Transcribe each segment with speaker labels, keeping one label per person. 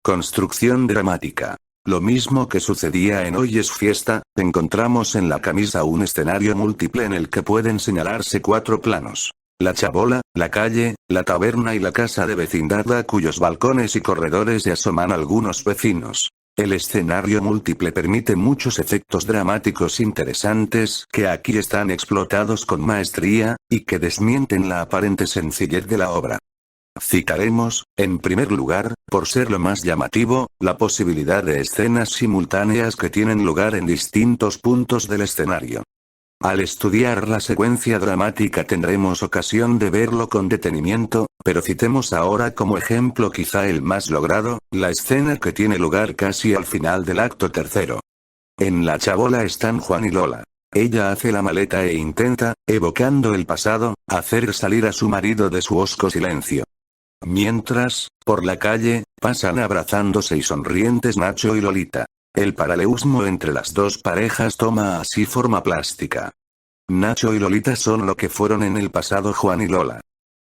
Speaker 1: Construcción dramática. Lo mismo que sucedía en Hoy es fiesta, encontramos en la camisa un escenario múltiple en el que pueden señalarse 4 planos. La chabola, la calle, la taberna y la casa de vecindad a cuyos balcones y corredores se asoman algunos vecinos. El escenario múltiple permite muchos efectos dramáticos interesantes que aquí están explotados con maestría, y que desmienten la aparente sencillez de la obra. Citaremos, en primer lugar, por ser lo más llamativo, la posibilidad de escenas simultáneas que tienen lugar en distintos puntos del escenario. Al estudiar la secuencia dramática tendremos ocasión de verlo con detenimiento, pero citemos ahora como ejemplo quizá el más logrado, la escena que tiene lugar casi al final del acto tercero. En la chabola están Juan y Lola. Ella hace la maleta e intenta, evocando el pasado, hacer salir a su marido de su hosco silencio. Mientras, por la calle, pasan abrazándose y sonrientes Nacho y Lolita. El paralelismo entre las dos parejas toma así forma plástica. Nacho y Lolita son lo que fueron en el pasado Juan y Lola.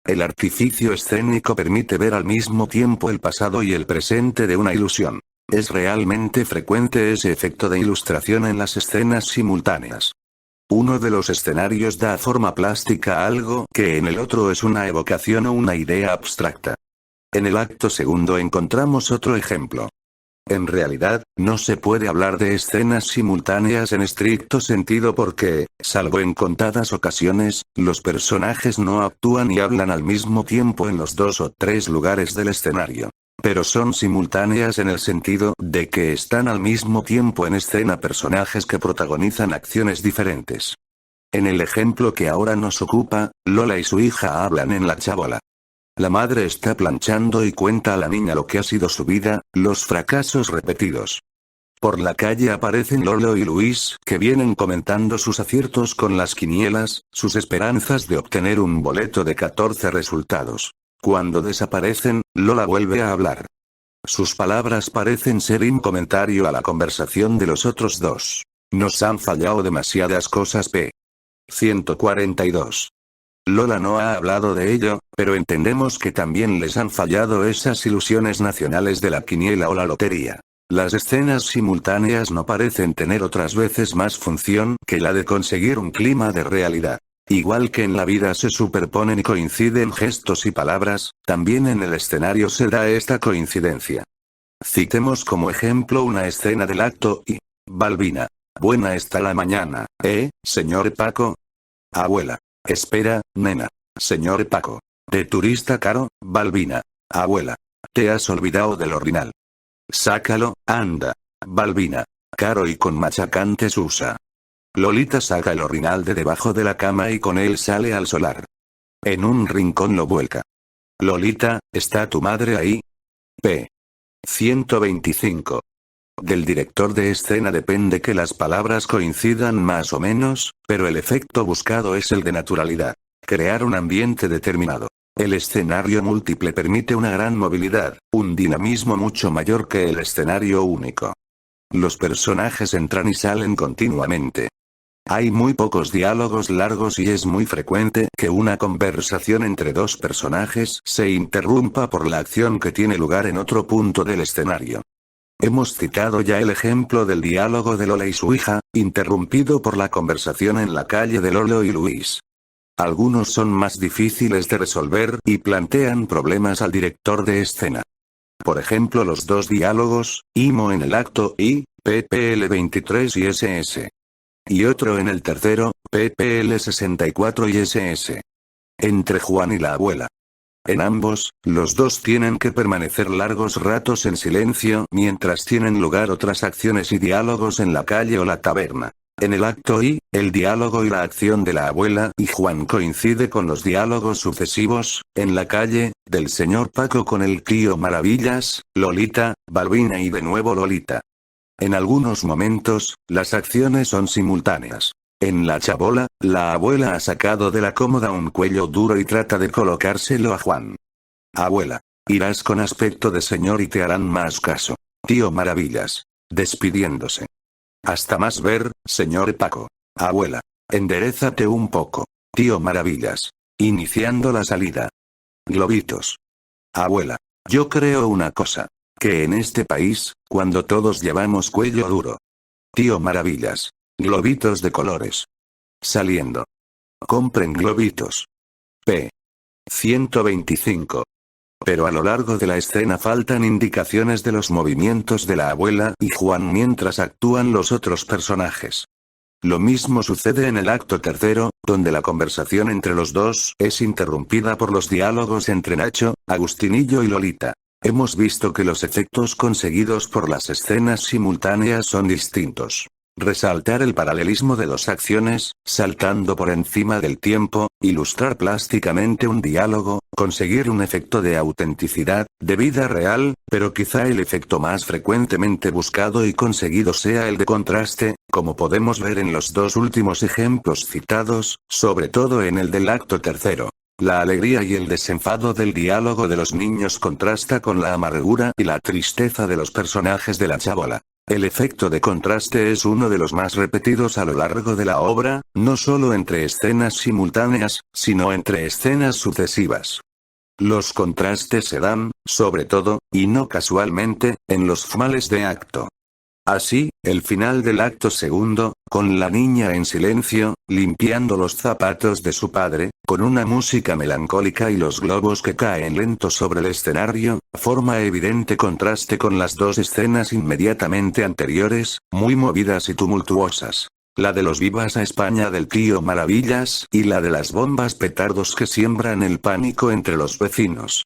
Speaker 1: El artificio escénico permite ver al mismo tiempo el pasado y el presente de una ilusión. Es realmente frecuente ese efecto de ilustración en las escenas simultáneas. Uno de los escenarios da forma plástica a algo que en el otro es una evocación o una idea abstracta. En el acto segundo encontramos otro ejemplo. En realidad, no se puede hablar de escenas simultáneas en estricto sentido porque, salvo en contadas ocasiones, los personajes no actúan y hablan al mismo tiempo en los 2 o 3 lugares del escenario. Pero son simultáneas en el sentido de que están al mismo tiempo en escena personajes que protagonizan acciones diferentes. En el ejemplo que ahora nos ocupa, Lola y su hija hablan en la chabola. La madre está planchando y cuenta a la niña lo que ha sido su vida, los fracasos repetidos. Por la calle aparecen Lolo y Luis, que vienen comentando sus aciertos con las quinielas, sus esperanzas de obtener un boleto de 14 resultados. Cuando desaparecen, Lola vuelve a hablar. Sus palabras parecen ser un comentario a la conversación de los otros dos. Nos han fallado demasiadas cosas. P. 142. Lola no ha hablado de ello, pero entendemos que también les han fallado esas ilusiones nacionales de la quiniela o la lotería. Las escenas simultáneas no parecen tener otras veces más función que la de conseguir un clima de realidad. Igual que en la vida se superponen y coinciden gestos y palabras, también en el escenario se da esta coincidencia. Citemos como ejemplo una escena del acto I. Balbina. Buena está la mañana, señor Paco? Abuela. Espera, nena. Señor Paco. De turista caro, Balbina. Abuela. Te has olvidado del orinal. Sácalo, anda. Balbina. Caro y con machacantes usa. Lolita saca el orinal de debajo de la cama y con él sale al solar. En un rincón lo vuelca. Lolita, ¿está tu madre ahí? P. 125. Del director de escena depende que las palabras coincidan más o menos, pero el efecto buscado es el de naturalidad. Crear un ambiente determinado. El escenario múltiple permite una gran movilidad, un dinamismo mucho mayor que el escenario único. Los personajes entran y salen continuamente. Hay muy pocos diálogos largos y es muy frecuente que una conversación entre dos personajes se interrumpa por la acción que tiene lugar en otro punto del escenario. Hemos citado ya el ejemplo del diálogo de Lola y su hija, interrumpido por la conversación en la calle de Lolo y Luis. Algunos son más difíciles de resolver y plantean problemas al director de escena. Por ejemplo los dos diálogos, Imo en el acto I, PPL 23 y SS. Y otro en el tercero, PPL 64 y SS. Entre Juan y la abuela. En ambos, los dos tienen que permanecer largos ratos en silencio mientras tienen lugar otras acciones y diálogos en la calle o la taberna. En el acto I, el diálogo y la acción de la abuela y Juan coincide con los diálogos sucesivos, en la calle, del señor Paco con el tío Maravillas, Lolita, Balbina y de nuevo Lolita. En algunos momentos, las acciones son simultáneas. En la chabola, la abuela ha sacado de la cómoda un cuello duro y trata de colocárselo a Juan. Abuela. Irás con aspecto de señor y te harán más caso. Tío Maravillas. Despidiéndose. Hasta más ver, señor Paco. Abuela. Enderézate un poco. Tío Maravillas. Iniciando la salida. Globitos. Abuela. Yo creo una cosa. Que en este país, cuando todos llevamos cuello duro. Tío Maravillas. Globitos de colores. Saliendo. Compren globitos. P. 125. Pero a lo largo de la escena faltan indicaciones de los movimientos de la abuela y Juan mientras actúan los otros personajes. Lo mismo sucede en el acto tercero, donde la conversación entre los dos es interrumpida por los diálogos entre Nacho, Agustinillo y Lolita. Hemos visto que los efectos conseguidos por las escenas simultáneas son distintos. Resaltar el paralelismo de dos acciones, saltando por encima del tiempo, ilustrar plásticamente un diálogo, conseguir un efecto de autenticidad, de vida real, pero quizá el efecto más frecuentemente buscado y conseguido sea el de contraste, como podemos ver en los dos últimos ejemplos citados, sobre todo en el del acto tercero. La alegría y el desenfado del diálogo de los niños contrasta con la amargura y la tristeza de los personajes de la chabola. El efecto de contraste es uno de los más repetidos a lo largo de la obra, no solo entre escenas simultáneas, sino entre escenas sucesivas. Los contrastes se dan, sobre todo, y no casualmente, en los finales de acto. Así, el final del acto segundo, con la niña en silencio, limpiando los zapatos de su padre, con una música melancólica y los globos que caen lentos sobre el escenario, forma evidente contraste con las dos escenas inmediatamente anteriores, muy movidas y tumultuosas. La de los vivas a España del tío Maravillas y la de las bombas petardos que siembran el pánico entre los vecinos.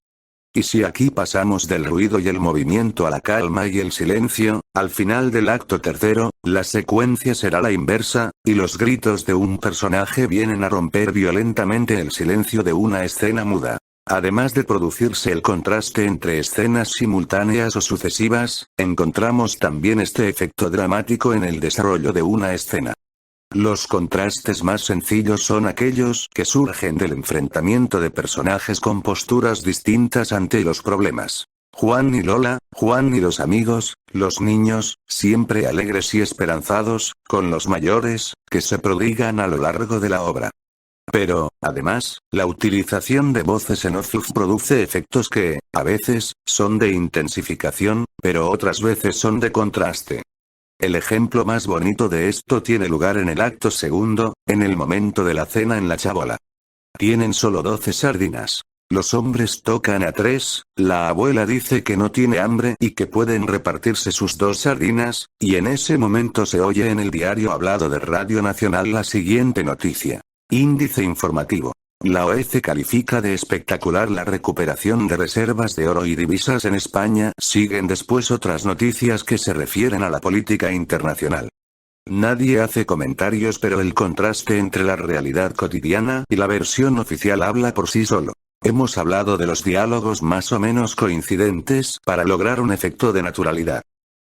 Speaker 1: Y si aquí pasamos del ruido y el movimiento a la calma y el silencio, al final del acto tercero, la secuencia será la inversa, y los gritos de un personaje vienen a romper violentamente el silencio de una escena muda. Además de producirse el contraste entre escenas simultáneas o sucesivas, encontramos también este efecto dramático en el desarrollo de una escena. Los contrastes más sencillos son aquellos que surgen del enfrentamiento de personajes con posturas distintas ante los problemas. Juan y Lola, Juan y los amigos, los niños, siempre alegres y esperanzados, con los mayores, que se prodigan a lo largo de la obra. Pero, además, la utilización de voces en off produce efectos que, a veces, son de intensificación, pero otras veces son de contraste. El ejemplo más bonito de esto tiene lugar en el acto segundo, en el momento de la cena en la chabola. Tienen solo 12 sardinas. Los hombres tocan a 3, la abuela dice que no tiene hambre y que pueden repartirse sus 2 sardinas, y en ese momento se oye en el diario hablado de Radio Nacional la siguiente noticia. Índice informativo. La OEC califica de espectacular la recuperación de reservas de oro y divisas en España. Siguen después otras noticias que se refieren a la política internacional. Nadie hace comentarios, pero el contraste entre la realidad cotidiana y la versión oficial habla por sí solo. Hemos hablado de los diálogos más o menos coincidentes para lograr un efecto de naturalidad.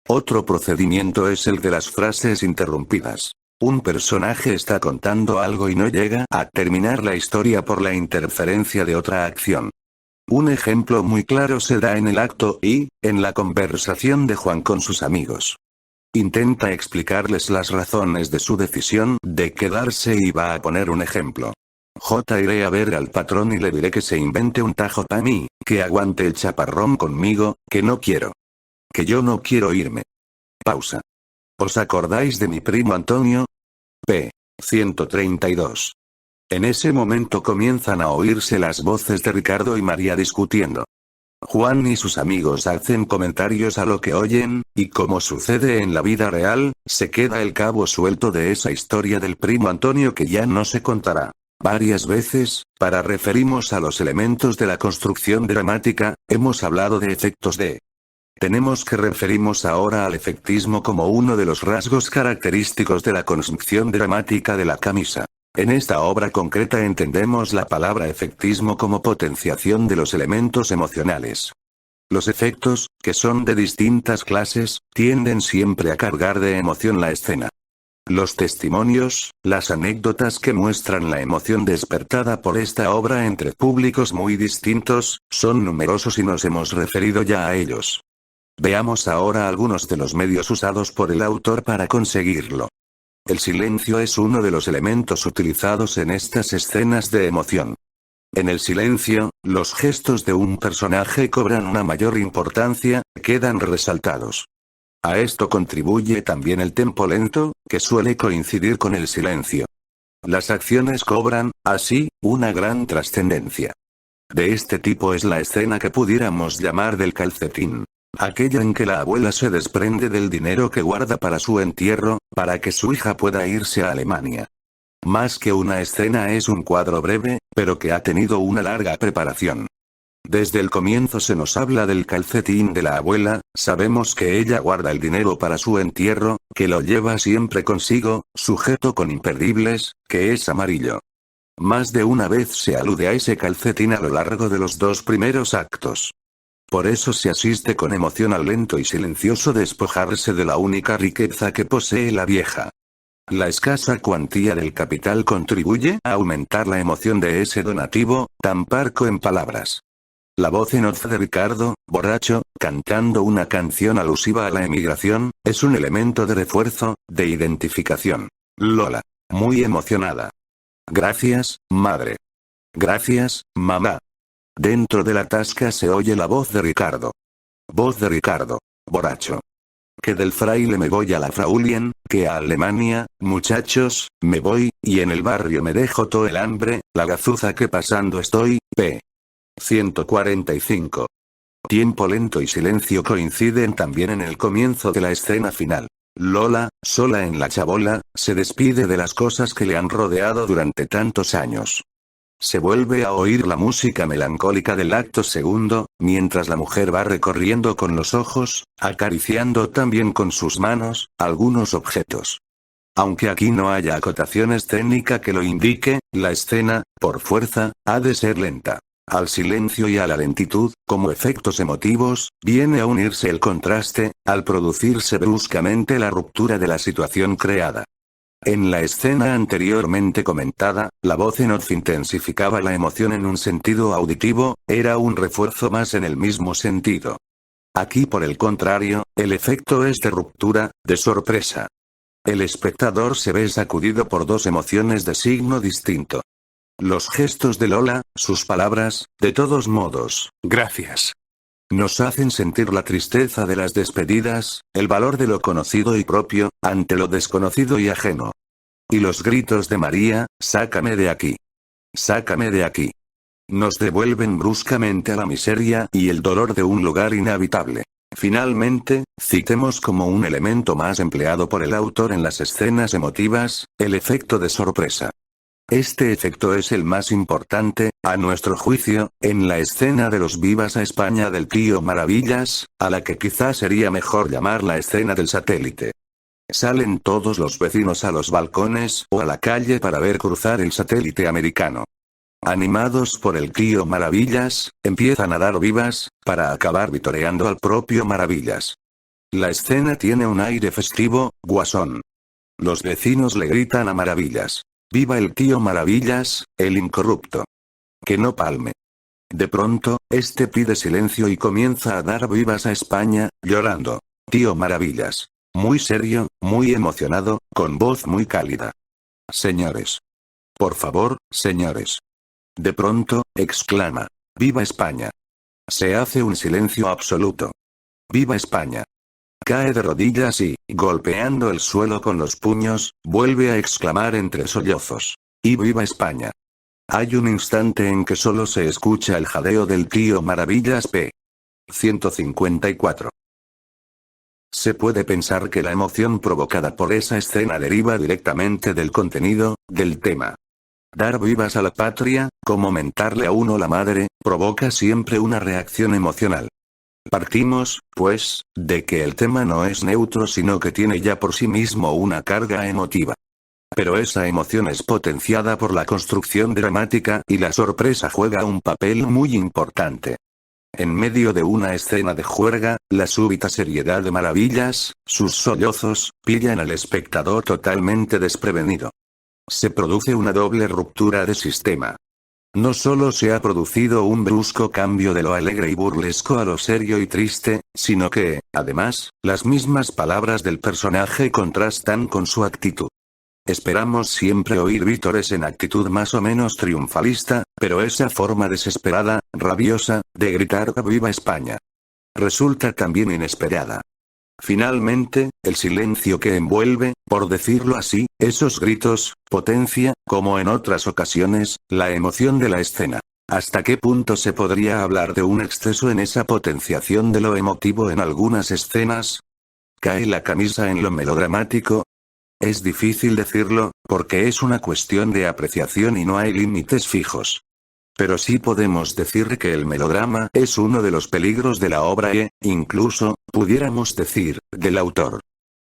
Speaker 1: Otro procedimiento es el de las frases interrumpidas. Un personaje está contando algo y no llega a terminar la historia por la interferencia de otra acción. Un ejemplo muy claro se da en el acto y, en la conversación de Juan con sus amigos. Intenta explicarles las razones de su decisión de quedarse y va a poner un ejemplo. Iré a ver al patrón y le diré que se invente un tajo para mí, que aguante el chaparrón conmigo, que no quiero. Que yo no quiero irme. Pausa. ¿Os acordáis de mi primo Antonio? P. 132. En ese momento comienzan a oírse las voces de Ricardo y María discutiendo. Juan y sus amigos hacen comentarios a lo que oyen, y como sucede en la vida real, se queda el cabo suelto de esa historia del primo Antonio que ya no se contará. Varias veces, para referirnos a los elementos de la construcción dramática, hemos hablado de efectos de. Tenemos que referirnos ahora al efectismo como uno de los rasgos característicos de la construcción dramática de la camisa. En esta obra concreta entendemos la palabra efectismo como potenciación de los elementos emocionales. Los efectos, que son de distintas clases, tienden siempre a cargar de emoción la escena. Los testimonios, las anécdotas que muestran la emoción despertada por esta obra entre públicos muy distintos, son numerosos y nos hemos referido ya a ellos. Veamos ahora algunos de los medios usados por el autor para conseguirlo. El silencio es uno de los elementos utilizados en estas escenas de emoción. En el silencio, los gestos de un personaje cobran una mayor importancia, quedan resaltados. A esto contribuye también el tempo lento, que suele coincidir con el silencio. Las acciones cobran, así, una gran trascendencia. De este tipo es la escena que pudiéramos llamar del calcetín. Aquella en que la abuela se desprende del dinero que guarda para su entierro, para que su hija pueda irse a Alemania. Más que una escena es un cuadro breve, pero que ha tenido una larga preparación. Desde el comienzo se nos habla del calcetín de la abuela, sabemos que ella guarda el dinero para su entierro, que lo lleva siempre consigo, sujeto con imperdibles, que es amarillo. Más de una vez se alude a ese calcetín a lo largo de los dos primeros actos. Por eso se asiste con emoción al lento y silencioso despojarse de la única riqueza que posee la vieja. La escasa cuantía del capital contribuye a aumentar la emoción de ese donativo, tan parco en palabras. La voz en off de Ricardo, borracho, cantando una canción alusiva a la emigración, es un elemento de refuerzo, de identificación. Lola. Muy emocionada. Gracias, madre. Gracias, mamá. Dentro de la tasca se oye la voz de Ricardo. Voz de Ricardo. Borracho. Que del fraile me voy a la Fraulien, que a Alemania, muchachos, me voy, y en el barrio me dejo todo el hambre, la gazuza que pasando estoy, p. 145. Tiempo lento y silencio coinciden también en el comienzo de la escena final. Lola, sola en la chabola, se despide de las cosas que le han rodeado durante tantos años. Se vuelve a oír la música melancólica del acto segundo, mientras la mujer va recorriendo con los ojos, acariciando también con sus manos, algunos objetos. Aunque aquí no haya acotación escénica que lo indique, la escena, por fuerza, ha de ser lenta. Al silencio y a la lentitud, como efectos emotivos, viene a unirse el contraste, al producirse bruscamente la ruptura de la situación creada. En la escena anteriormente comentada, la voz en off intensificaba la emoción en un sentido auditivo, era un refuerzo más en el mismo sentido. Aquí por el contrario, el efecto es de ruptura, de sorpresa. El espectador se ve sacudido por dos emociones de signo distinto. Los gestos de Lola, sus palabras, de todos modos, gracias. Nos hacen sentir la tristeza de las despedidas, el valor de lo conocido y propio, ante lo desconocido y ajeno. Y los gritos de María, sácame de aquí. Sácame de aquí. Nos devuelven bruscamente a la miseria y el dolor de un lugar inhabitable. Finalmente, citemos como un elemento más empleado por el autor en las escenas emotivas, el efecto de sorpresa. Este efecto es el más importante, a nuestro juicio, en la escena de los Vivas a España del tío Maravillas, a la que quizás sería mejor llamar la escena del satélite. Salen todos los vecinos a los balcones o a la calle para ver cruzar el satélite americano. Animados por el tío Maravillas, empiezan a dar vivas, para acabar vitoreando al propio Maravillas. La escena tiene un aire festivo, guasón. Los vecinos le gritan a Maravillas. ¡Viva el tío Maravillas, el incorrupto! ¡Que no palme! De pronto, este pide silencio y comienza a dar vivas a España, llorando. Tío Maravillas. Muy serio, muy emocionado, con voz muy cálida. Señores. Por favor, señores. De pronto, exclama. ¡Viva España! Se hace un silencio absoluto. ¡Viva España! Cae de rodillas y, golpeando el suelo con los puños, vuelve a exclamar entre sollozos. ¡Y viva España! Hay un instante en que solo se escucha el jadeo del tío Maravillas p. 154. Se puede pensar que la emoción provocada por esa escena deriva directamente del contenido, del tema. Dar vivas a la patria, como mentarle a uno la madre, provoca siempre una reacción emocional. Partimos, pues, de que el tema no es neutro sino que tiene ya por sí mismo una carga emotiva. Pero esa emoción es potenciada por la construcción dramática y la sorpresa juega un papel muy importante. En medio de una escena de juerga, la súbita seriedad de Maravillas, sus sollozos, pillan al espectador totalmente desprevenido. Se produce una doble ruptura de sistema. No solo se ha producido un brusco cambio de lo alegre y burlesco a lo serio y triste, sino que, además, las mismas palabras del personaje contrastan con su actitud. Esperamos siempre oír vítores en actitud más o menos triunfalista, pero esa forma desesperada, rabiosa, de gritar ¡Viva España! Resulta también inesperada. Finalmente, el silencio que envuelve, por decirlo así, esos gritos, potencia, como en otras ocasiones, la emoción de la escena. ¿Hasta qué punto se podría hablar de un exceso en esa potenciación de lo emotivo en algunas escenas? ¿Cae la camisa en lo melodramático? Es difícil decirlo, porque es una cuestión de apreciación y no hay límites fijos. Pero sí podemos decir que el melodrama es uno de los peligros de la obra incluso, pudiéramos decir, del autor.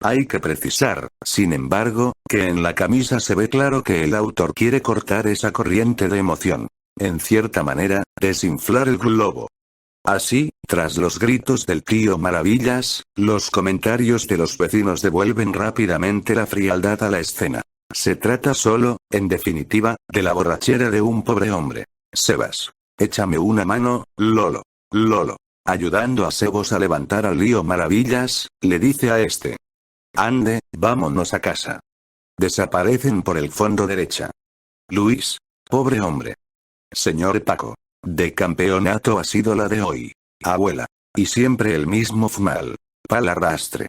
Speaker 1: Hay que precisar, sin embargo, que en la camisa se ve claro que el autor quiere cortar esa corriente de emoción. En cierta manera, desinflar el globo. Así, tras los gritos del tío Maravillas, los comentarios de los vecinos devuelven rápidamente la frialdad a la escena. Se trata solo, en definitiva, de la borrachera de un pobre hombre. Sebas. Échame una mano, Lolo. Lolo. Ayudando a Sebos a levantar al lío Maravillas, le dice a este. Ande, vámonos a casa. Desaparecen por el fondo derecha. Luis. Pobre hombre. Señor Paco. De campeonato ha sido la de hoy. Abuela. Y siempre el mismo fumal. Pal arrastre.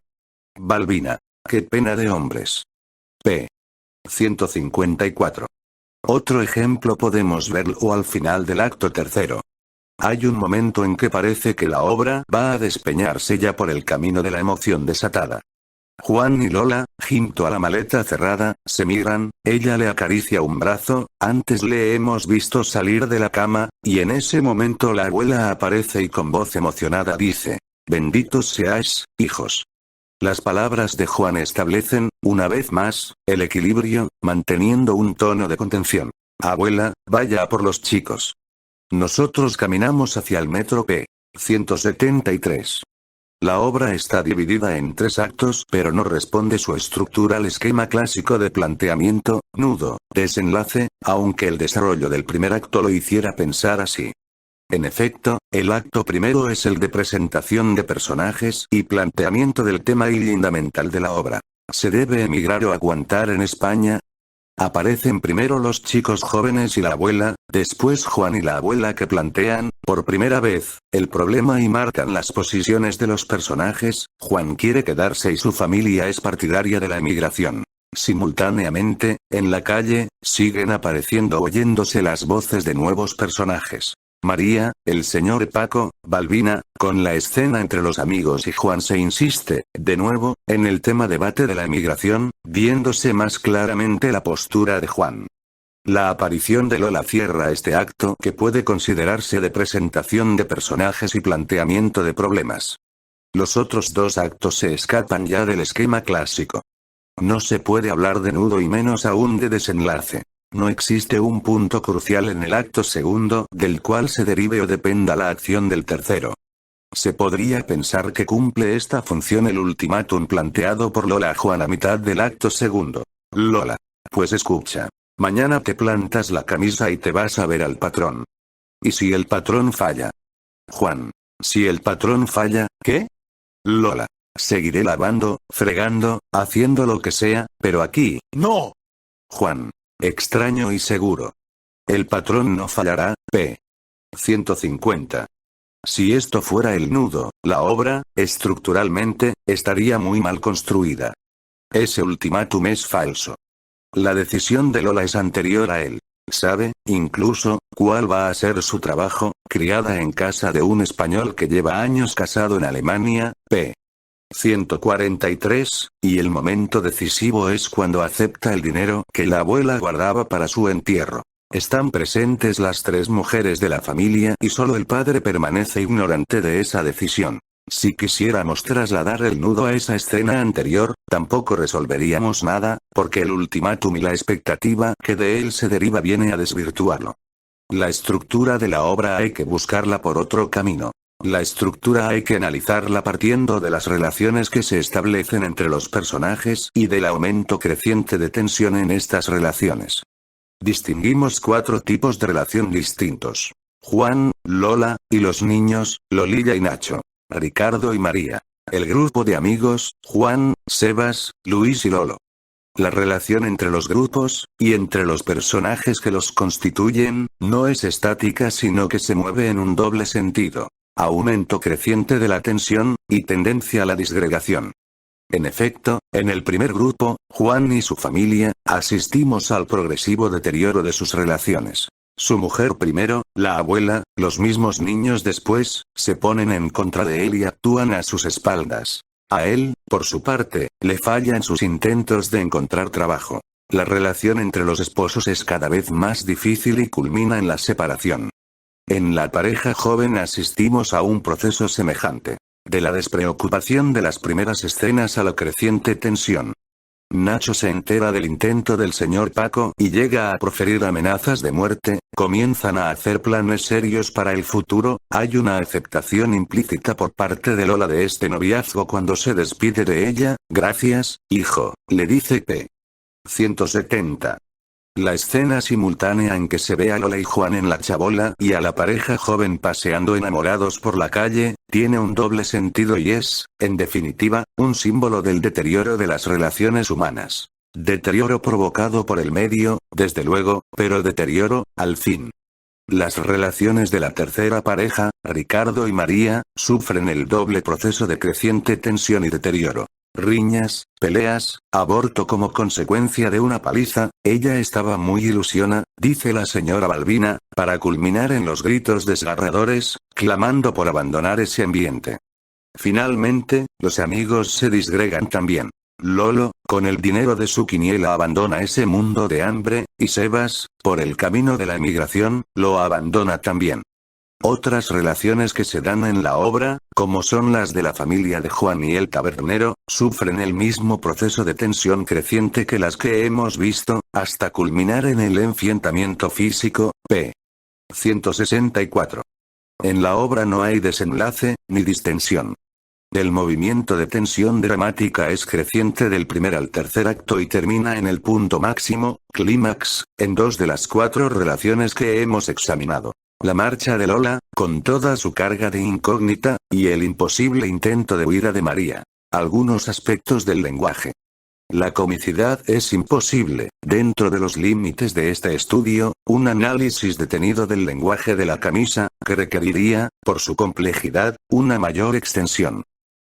Speaker 1: Balbina. Qué pena de hombres. P. 154. Otro ejemplo podemos verlo al final del acto tercero. Hay un momento en que parece que la obra va a despeñarse ya por el camino de la emoción desatada. Juan y Lola, junto a la maleta cerrada, se miran, ella le acaricia un brazo, antes le hemos visto salir de la cama, y en ese momento la abuela aparece y con voz emocionada dice, benditos seáis, hijos. Las palabras de Juan establecen, una vez más, el equilibrio, manteniendo un tono de contención. Abuela, vaya a por los chicos. Nosotros caminamos hacia el metro P. 173. La obra está dividida en 3 actos, pero no responde su estructura al esquema clásico de planteamiento, nudo, desenlace, aunque el desarrollo del primer acto lo hiciera pensar así. En efecto, el acto primero es el de presentación de personajes y planteamiento del tema y fundamental de la obra. ¿Se debe emigrar o aguantar en España? Aparecen primero los chicos jóvenes y la abuela, después Juan y la abuela que plantean, por primera vez, el problema y marcan las posiciones de los personajes. Juan quiere quedarse y su familia es partidaria de la emigración. Simultáneamente, en la calle, siguen apareciendo oyéndose las voces de nuevos personajes. María, el señor Paco, Balbina, con la escena entre los amigos y Juan se insiste, de nuevo, en el tema debate de la emigración, viéndose más claramente la postura de Juan. La aparición de Lola cierra este acto que puede considerarse de presentación de personajes y planteamiento de problemas. Los otros 2 actos se escapan ya del esquema clásico. No se puede hablar de nudo y menos aún de desenlace. No existe un punto crucial en el acto segundo del cual se derive o dependa la acción del tercero. Se podría pensar que cumple esta función el ultimátum planteado por Lola a Juan a mitad del acto segundo. Lola. Pues escucha. Mañana te plantas la camisa y te vas a ver al patrón. ¿Y si el patrón falla? Juan. Si el patrón falla, ¿qué? Lola. Seguiré lavando, fregando, haciendo lo que sea, pero aquí, no. Juan. Extraño y seguro. El patrón no fallará, p. 150. Si esto fuera el nudo, la obra, estructuralmente, estaría muy mal construida. Ese ultimátum es falso. La decisión de Lola es anterior a él. Sabe, incluso, cuál va a ser su trabajo, criada en casa de un español que lleva años casado en Alemania, p. 143, y el momento decisivo es cuando acepta el dinero que la abuela guardaba para su entierro. Están presentes las 3 mujeres de la familia y solo el padre permanece ignorante de esa decisión. Si quisiéramos trasladar el nudo a esa escena anterior, tampoco resolveríamos nada, porque el ultimátum y la expectativa que de él se deriva viene a desvirtuarlo. La estructura de la obra hay que buscarla por otro camino. La estructura hay que analizarla partiendo de las relaciones que se establecen entre los personajes y del aumento creciente de tensión en estas relaciones. Distinguimos 4 tipos de relación distintos. Juan, Lola, y los niños, Lolilla y Nacho. Ricardo y María. El grupo de amigos, Juan, Sebas, Luis y Lolo. La relación entre los grupos, y entre los personajes que los constituyen, no es estática sino que se mueve en un doble sentido. Aumento creciente de la tensión, y tendencia a la disgregación. En efecto, en el primer grupo, Juan y su familia, asistimos al progresivo deterioro de sus relaciones. Su mujer primero, la abuela, los mismos niños después, se ponen en contra de él y actúan a sus espaldas. A él, por su parte, le fallan sus intentos de encontrar trabajo. La relación entre los esposos es cada vez más difícil y culmina en la separación. En la pareja joven asistimos a un proceso semejante. De la despreocupación de las primeras escenas a la creciente tensión. Nacho se entera del intento del señor Paco y llega a proferir amenazas de muerte, comienzan a hacer planes serios para el futuro, hay una aceptación implícita por parte de Lola de este noviazgo cuando se despide de ella, gracias, hijo, le dice P. 170. La escena simultánea en que se ve a Lola y Juan en la chabola y a la pareja joven paseando enamorados por la calle, tiene un doble sentido y es, en definitiva, un símbolo del deterioro de las relaciones humanas. Deterioro provocado por el medio, desde luego, pero deterioro, al fin. Las relaciones de la tercera pareja, Ricardo y María, sufren el doble proceso de creciente tensión y deterioro. Riñas, peleas, aborto como consecuencia de una paliza, ella estaba muy ilusiona, dice la señora Balbina, para culminar en los gritos desgarradores, clamando por abandonar ese ambiente. Finalmente, los amigos se disgregan también. Lolo, con el dinero de su quiniela abandona ese mundo de hambre, y Sebas, por el camino de la emigración, lo abandona también. Otras relaciones que se dan en la obra, como son las de la familia de Juan y el tabernero, sufren el mismo proceso de tensión creciente que las que hemos visto, hasta culminar en el enfrentamiento físico, p. 164. En la obra no hay desenlace, ni distensión. El movimiento de tensión dramática es creciente del primer al tercer acto y termina en el punto máximo, clímax, en 2 de las 4 relaciones que hemos examinado. La marcha de Lola, con toda su carga de incógnita, y el imposible intento de huida de María. Algunos aspectos del lenguaje. La comicidad es imposible, dentro de los límites de este estudio, un análisis detenido del lenguaje de la camisa, que requeriría, por su complejidad, una mayor extensión.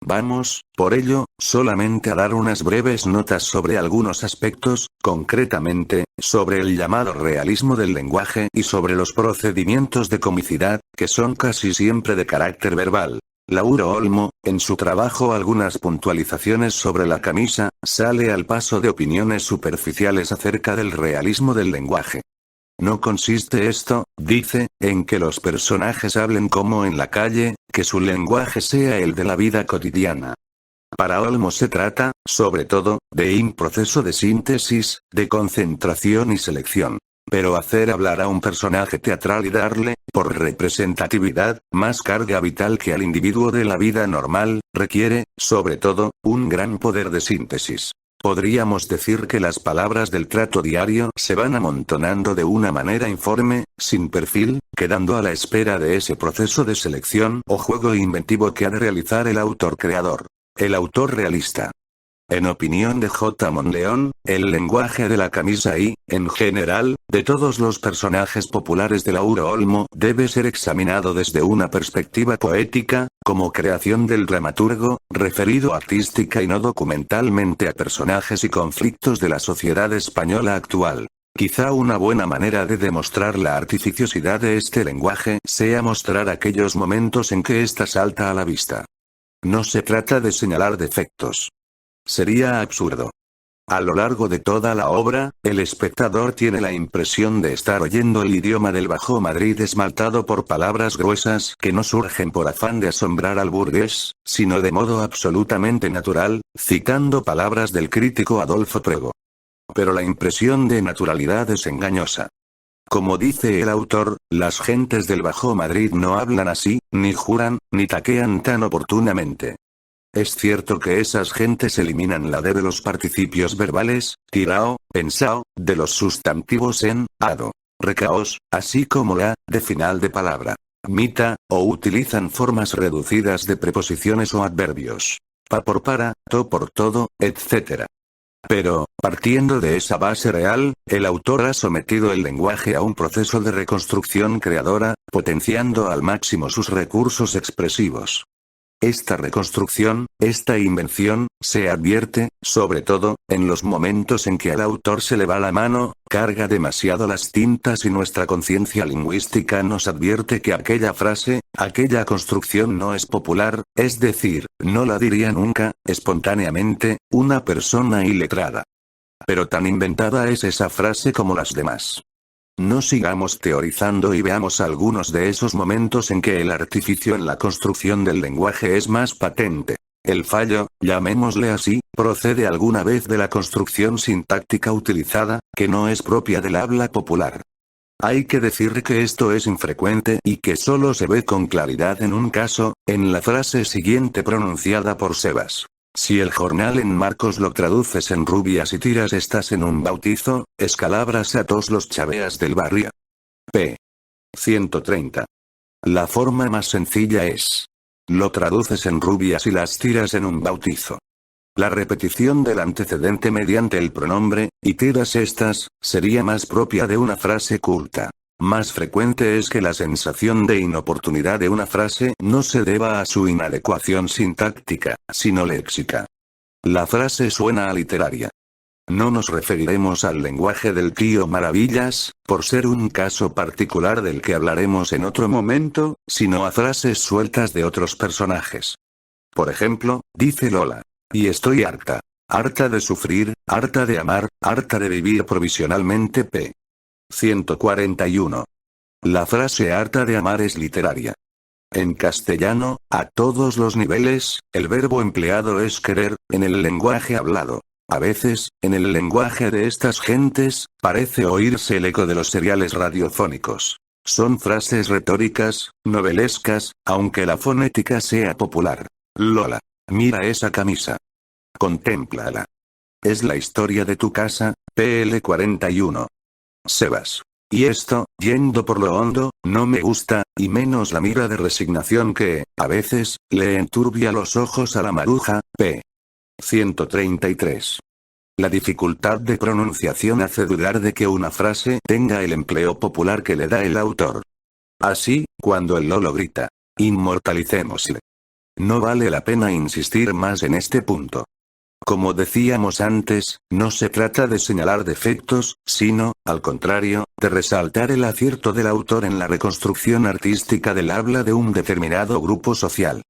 Speaker 1: Vamos, por ello, solamente a dar unas breves notas sobre algunos aspectos, concretamente, sobre el llamado realismo del lenguaje y sobre los procedimientos de comicidad, que son casi siempre de carácter verbal. Lauro Olmo, en su trabajo Algunas puntualizaciones sobre la camisa, sale al paso de opiniones superficiales acerca del realismo del lenguaje. No consiste esto, dice, en que los personajes hablen como en la calle, que su lenguaje sea el de la vida cotidiana. Para Olmo se trata, sobre todo, de un proceso de síntesis, de concentración y selección. Pero hacer hablar a un personaje teatral y darle, por representatividad, más carga vital que al individuo de la vida normal, requiere, sobre todo, un gran poder de síntesis. Podríamos decir que las palabras del trato diario se van amontonando de una manera informe, sin perfil, quedando a la espera de ese proceso de selección o juego inventivo que ha de realizar el autor creador. El autor realista. En opinión de J. Monleón, el lenguaje de la camisa y, en general, de todos los personajes populares de Lauro Olmo debe ser examinado desde una perspectiva poética, como creación del dramaturgo, referido artística y no documentalmente a personajes y conflictos de la sociedad española actual. Quizá una buena manera de demostrar la artificiosidad de este lenguaje sea mostrar aquellos momentos en que ésta salta a la vista. No se trata de señalar defectos. Sería absurdo. A lo largo de toda la obra, el espectador tiene la impresión de estar oyendo el idioma del Bajo Madrid esmaltado por palabras gruesas que no surgen por afán de asombrar al burgués, sino de modo absolutamente natural, citando palabras del crítico Adolfo Prego. Pero la impresión de naturalidad es engañosa. Como dice el autor, las gentes del Bajo Madrid no hablan así, ni juran, ni taquean tan oportunamente. Es cierto que esas gentes eliminan la D de los participios verbales, tirao, pensao, de los sustantivos en, ado, recaos, así como la, de final de palabra, mita, o utilizan formas reducidas de preposiciones o adverbios. Pa por para, to por todo, etc. Pero, partiendo de esa base real, el autor ha sometido el lenguaje a un proceso de reconstrucción creadora, potenciando al máximo sus recursos expresivos. Esta reconstrucción, esta invención, se advierte, sobre todo, en los momentos en que al autor se le va la mano, carga demasiado las tintas y nuestra conciencia lingüística nos advierte que aquella frase, aquella construcción no es popular, es decir, no la diría nunca, espontáneamente, una persona iletrada. Pero tan inventada es esa frase como las demás. No sigamos teorizando y veamos algunos de esos momentos en que el artificio en la construcción del lenguaje es más patente. El fallo, llamémosle así, procede alguna vez de la construcción sintáctica utilizada, que no es propia del habla popular. Hay que decir que esto es infrecuente y que solo se ve con claridad en un caso, en la frase siguiente pronunciada por Sebas. Si el jornal en Marcos lo traduces en rubias y tiras estás en un bautizo, escalabras a todos los chaveas del barrio. P. 130. La forma más sencilla es. Lo traduces en rubias y las tiras en un bautizo. La repetición del antecedente mediante el pronombre, y tiras estas, sería más propia de una frase culta. Más frecuente es que la sensación de inoportunidad de una frase no se deba a su inadecuación sintáctica, sino léxica. La frase suena literaria. No nos referiremos al lenguaje del tío Maravillas, por ser un caso particular del que hablaremos en otro momento, sino a frases sueltas de otros personajes. Por ejemplo, dice Lola. Y estoy harta. Harta de sufrir, harta de amar, harta de vivir provisionalmente. P. 141. La frase harta de amar es literaria. En castellano, a todos los niveles, el verbo empleado es querer, en el lenguaje hablado. A veces, en el lenguaje de estas gentes, parece oírse el eco de los seriales radiofónicos. Son frases retóricas, novelescas, aunque la fonética sea popular. Lola. Mira esa camisa. Contémplala. Es la historia de tu casa, PL 41. Sebas. Y esto, yendo por lo hondo, no me gusta, y menos la mira de resignación que, a veces, le enturbia los ojos a la maruja, p. 133. La dificultad de pronunciación hace dudar de que una frase tenga el empleo popular que le da el autor. Así, cuando el Lolo grita, inmortalicémosle. No vale la pena insistir más en este punto. Como decíamos antes, no se trata de señalar defectos, sino, al contrario, de resaltar el acierto del autor en la reconstrucción artística del habla de un determinado grupo social.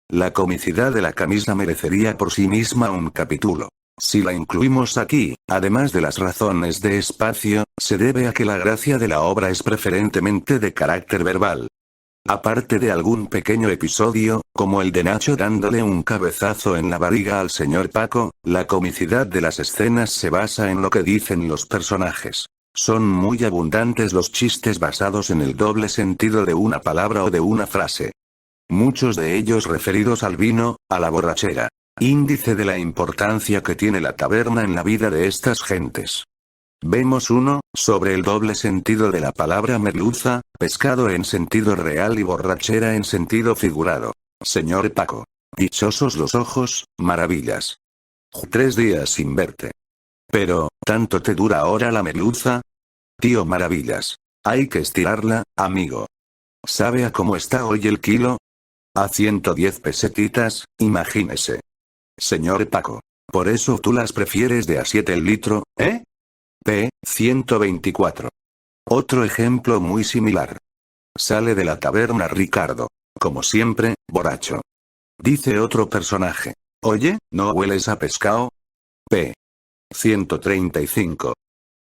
Speaker 1: La comicidad de la camisa merecería por sí misma un capítulo. Si la incluimos aquí, además de las razones de espacio, se debe a que la gracia de la obra es preferentemente de carácter verbal. Aparte de algún pequeño episodio, como el de Nacho dándole un cabezazo en la barriga al señor Paco, la comicidad de las escenas se basa en lo que dicen los personajes. Son muy abundantes los chistes basados en el doble sentido de una palabra o de una frase. Muchos de ellos referidos al vino, a la borrachera. Índice de la importancia que tiene la taberna en la vida de estas gentes. Vemos uno, sobre el doble sentido de la palabra merluza, pescado en sentido real y borrachera en sentido figurado. Señor Paco. Dichosos los ojos, maravillas. 3 días sin verte. Pero, ¿tanto te dura ahora la merluza? Tío Maravillas. Hay que estirarla, amigo. ¿Sabe a cómo está hoy el kilo? A 110 pesetitas, imagínese. Señor Paco. Por eso tú las prefieres de a 7 el litro, ¿eh? P. 124. Otro ejemplo muy similar. Sale de la taberna Ricardo. Como siempre, borracho. Dice otro personaje. Oye, ¿no hueles a pescado? P. 135.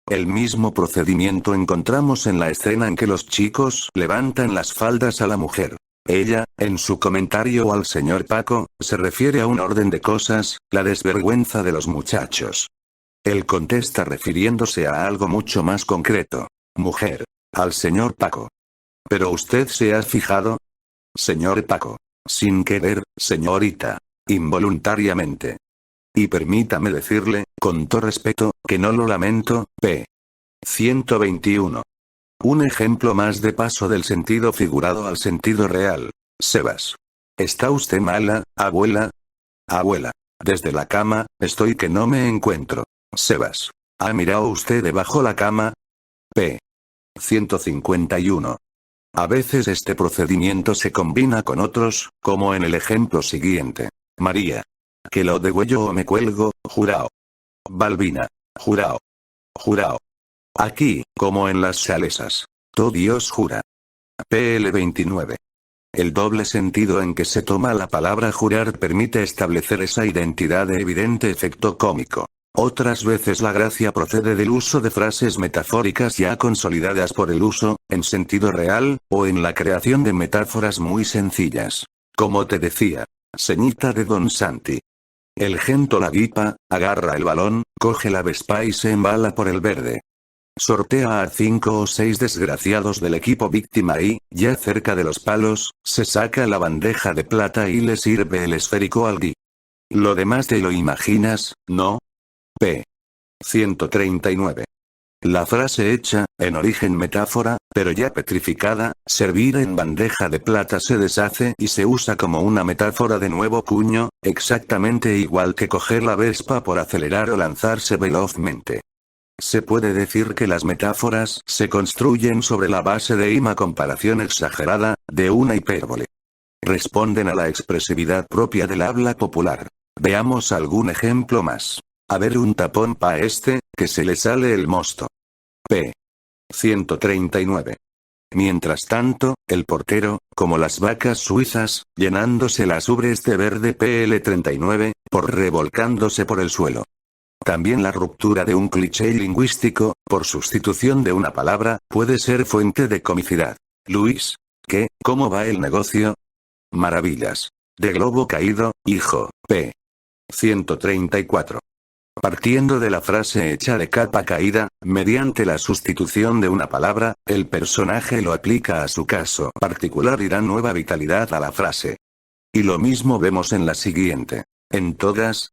Speaker 1: El mismo procedimiento encontramos en la escena en que los chicos levantan las faldas a la mujer. Ella, en su comentario al señor Paco, se refiere a un orden de cosas, la desvergüenza de los muchachos. Él contesta refiriéndose a algo mucho más concreto. Mujer. Al señor Paco. ¿Pero usted se ha fijado? Señor Paco. Sin querer, señorita. Involuntariamente. Y permítame decirle, con todo respeto, que no lo lamento, p. 121. Un ejemplo más de paso del sentido figurado al sentido real. Sebas. ¿Está usted mala, abuela? Abuela. Desde la cama, estoy que no me encuentro. Sebas. ¿Ha mirado usted debajo la cama? P. 151. A veces este procedimiento se combina con otros, como en el ejemplo siguiente. María. Que lo degüello o me cuelgo, jurao. Balbina. Jurao. Jurao. Aquí, como en las salesas. To Dios jura. PL 29. El doble sentido en que se toma la palabra jurar permite establecer esa identidad de evidente efecto cómico. Otras veces la gracia procede del uso de frases metafóricas ya consolidadas por el uso, en sentido real, o en la creación de metáforas muy sencillas. Como te decía, señita de Don Santi. El gento la guipa, agarra el balón, coge la vespa y se embala por el verde. Sortea a 5 o 6 desgraciados del equipo víctima y, ya cerca de los palos, se saca la bandeja de plata y le sirve el esférico al gui. Lo demás te lo imaginas, ¿no? P. 139. La frase hecha, en origen metáfora, pero ya petrificada, servir en bandeja de plata se deshace y se usa como una metáfora de nuevo cuño, exactamente igual que coger la vespa por acelerar o lanzarse velozmente. Se puede decir que las metáforas se construyen sobre la base de una comparación exagerada, de una hipérbole. Responden a la expresividad propia del habla popular. Veamos algún ejemplo más. A ver un tapón pa' este, que se le sale el mosto. P. 139. Mientras tanto, el portero, como las vacas suizas, llenándose las ubres de verde PL 39, por revolcándose por el suelo. También la ruptura de un cliché lingüístico, por sustitución de una palabra, puede ser fuente de comicidad. Luis. ¿Qué? ¿Cómo va el negocio? Maravillas. De globo caído, hijo. P. 134. Partiendo de la frase hecha de capa caída, mediante la sustitución de una palabra, el personaje lo aplica a su caso particular y da nueva vitalidad a la frase. Y lo mismo vemos en la siguiente. En todas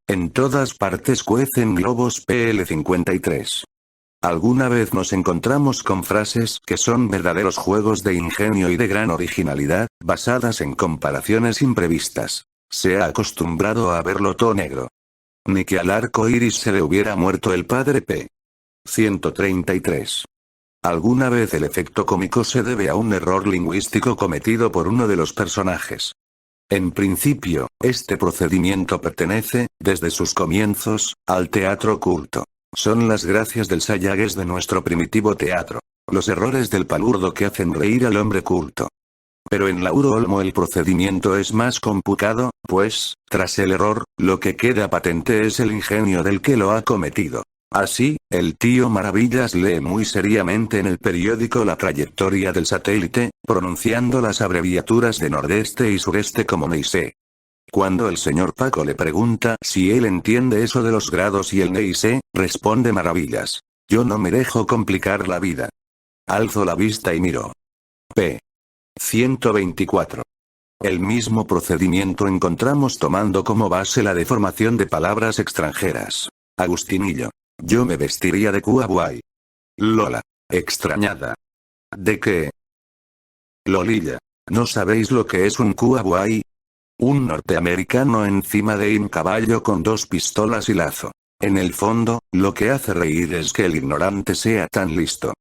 Speaker 1: partes cuecen globos PL 53. Alguna vez nos encontramos con frases que son verdaderos juegos de ingenio y de gran originalidad, basadas en comparaciones imprevistas. Se ha acostumbrado a verlo todo negro. Ni que al arco iris se le hubiera muerto el padre P. 133. Alguna vez el efecto cómico se debe a un error lingüístico cometido por uno de los personajes. En principio, este procedimiento pertenece, desde sus comienzos, al teatro culto. Son las gracias del Sayagues de nuestro primitivo teatro. Los errores del palurdo que hacen reír al hombre culto. Pero en Lauro Olmo el procedimiento es más complicado, pues, tras el error, lo que queda patente es el ingenio del que lo ha cometido. Así, el tío Maravillas lee muy seriamente en el periódico la trayectoria del satélite, pronunciando las abreviaturas de nordeste y sureste como Neisé. Cuando el señor Paco le pregunta si él entiende eso de los grados y el Neisé, responde Maravillas. Yo no me dejo complicar la vida. Alzo la vista y miro. P. 124. El mismo procedimiento encontramos tomando como base la deformación de palabras extranjeras. Agustinillo. Yo me vestiría de Kuawai. Lola. Extrañada. ¿De qué? Lolilla. ¿No sabéis lo que es un Kuawai? Un norteamericano encima de un caballo con 2 pistolas y lazo. En el fondo, lo que hace reír es que el ignorante sea tan listo.